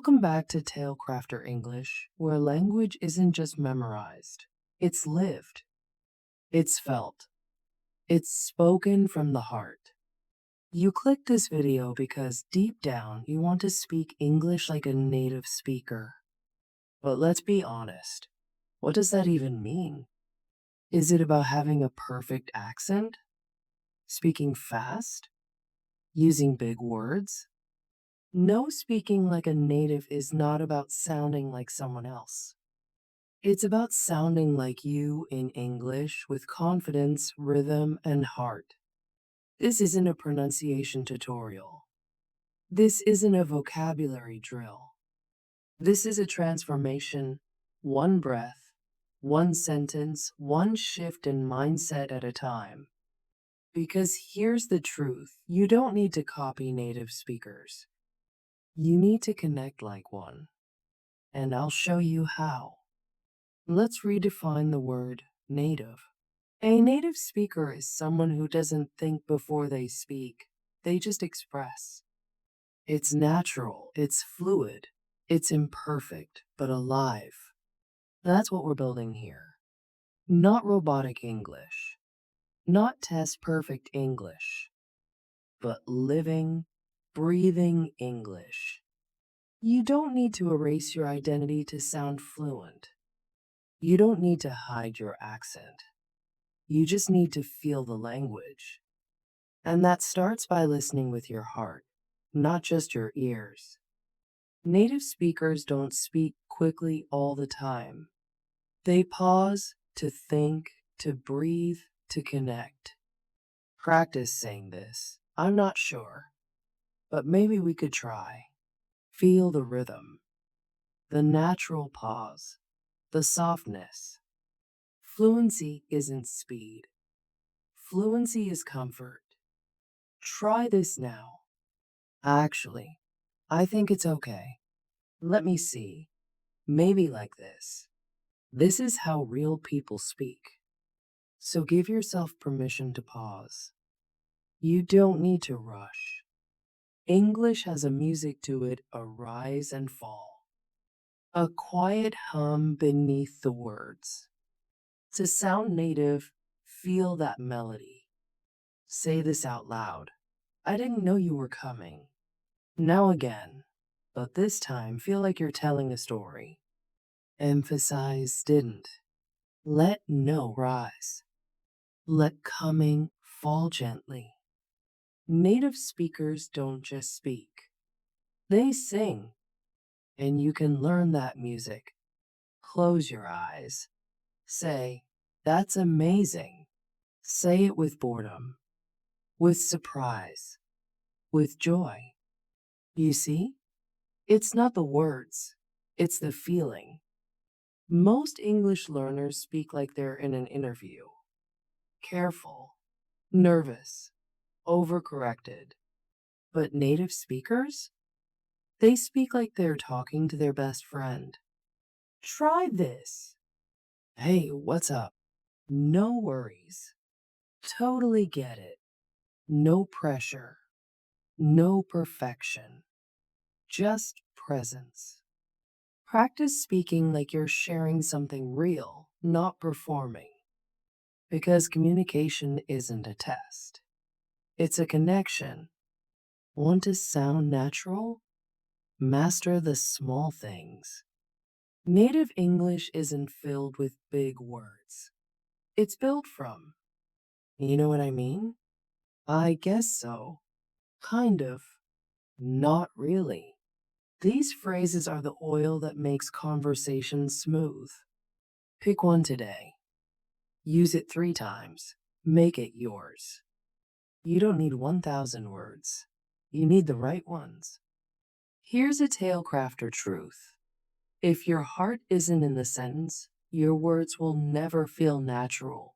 Welcome back to Tailcrafter English, where language isn't just memorized, it's lived, it's felt, it's spoken from the heart. You clicked this video because deep down you want to speak English like a native speaker. But let's be honest, what does that even mean? Is it about having a perfect accent? Speaking fast? Using big words? No, speaking like a native is not about sounding like someone else. It's about sounding like you in English with confidence, rhythm, and heart. This isn't a pronunciation tutorial. This isn't a vocabulary drill. This is a transformation, one breath, one sentence, one shift in mindset at a time. Because here's the truth, you don't need to copy native speakers. You need to connect like one. And I'll show you how. Let's redefine the word native. A native speaker is someone who doesn't think before they speak, they just express. It's natural, it's fluid, it's imperfect, but alive. That's what we're building here. Not robotic English, not test perfect English, but living, breathing English. You don't need to erase your identity to sound fluent. You don't need to hide your accent. You just need to feel the language. And that starts by listening with your heart, not just your ears. Native speakers don't speak quickly all the time. They pause to think, to breathe, to connect. Practice saying this. I'm not sure, but maybe we could try. Feel the rhythm, the natural pause, the softness. Fluency isn't speed. Fluency is comfort. Try this now. Actually, I think it's okay. Let me see. Maybe like this. This is how real people speak. So give yourself permission to pause. You don't need to rush. English has a music to it, a rise and fall. A quiet hum beneath the words. To sound native, feel that melody. Say this out loud. I didn't know you were coming. Now again, but this time feel like you're telling a story. Emphasize didn't. Let no rise. Let coming fall gently. Native speakers don't just speak. They sing. And you can learn that music. Close your eyes. Say, that's amazing. Say it with boredom, with surprise, with joy. You see? It's not the words, it's the feeling. Most English learners speak like they're in an interview. Careful, nervous, overcorrected. But native speakers? They speak like they're talking to their best friend. Try this. Hey, what's up? No worries. Totally get it. No pressure. No perfection. Just presence. Practice speaking like you're sharing something real, not performing. Because communication isn't a test. It's a connection. Want to sound natural? Master the small things. Native English isn't filled with big words. It's built from. You know what I mean? I guess so. Kind of. Not really. These phrases are the oil that makes conversation smooth. Pick one today. Use it 3 times. Make it yours. You don't need 1,000 words. You need the right ones. Here's a Tailcrafter truth. If your heart isn't in the sentence, your words will never feel natural.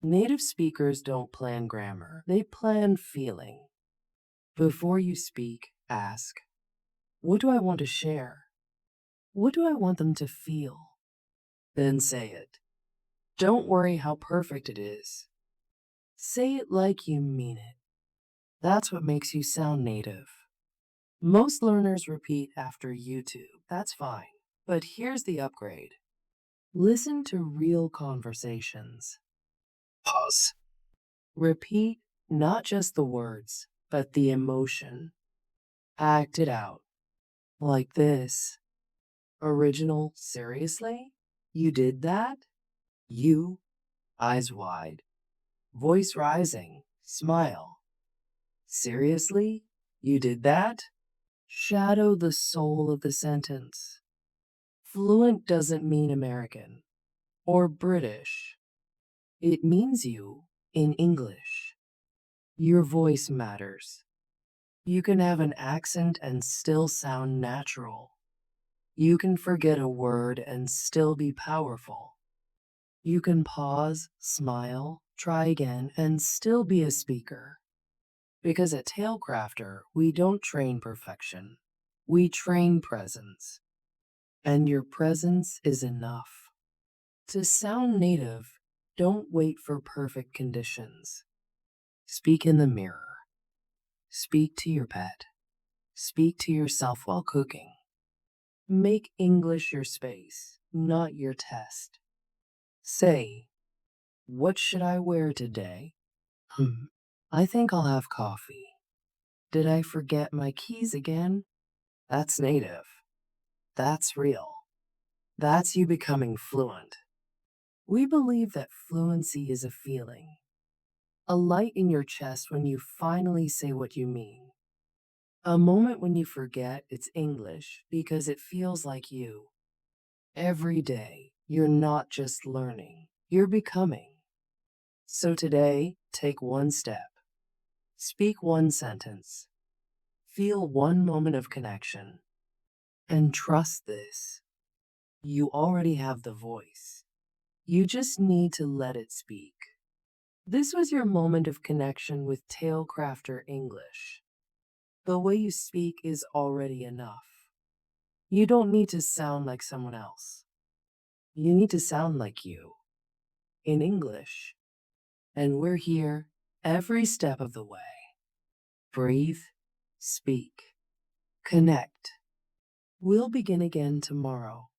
Native speakers don't plan grammar, they plan feeling. Before you speak, ask, what do I want to share? What do I want them to feel? Then say it. Don't worry how perfect it is. Say it like you mean it. That's what makes you sound native. Most learners repeat after YouTube. That's fine. But here's the upgrade. Listen to real conversations. Pause. Repeat not just the words, but the emotion. Act it out. Like this. Original, seriously? You did that? You, eyes wide, voice rising, smile. Seriously? You did that? Shadow the soul of the sentence. Fluent doesn't mean American or British. It means you in English. Your voice matters. You can have an accent and still sound natural. You can forget a word and still be powerful. You can pause, smile, try again, and still be a speaker. Because at Tailcrafter, we don't train perfection. We train presence. And your presence is enough. To sound native, don't wait for perfect conditions. Speak in the mirror. Speak to your pet. Speak to yourself while cooking. Make English your space, not your test. Say, what should I wear today? I think I'll have coffee. Did I forget my keys again? That's native. That's real. That's you becoming fluent. We believe that fluency is a feeling, a light in your chest when you finally say what you mean, a moment when you forget it's English because it feels like you. Every day, you're not just learning, you're becoming. So today, take one step, speak one sentence, feel one moment of connection, and trust this. You already have the voice. You just need to let it speak. This was your moment of connection with Tailcrafter English. The way you speak is already enough. You don't need to sound like someone else. You need to sound like you, in English. And we're here every step of the way. Breathe, speak, connect. We'll begin again tomorrow.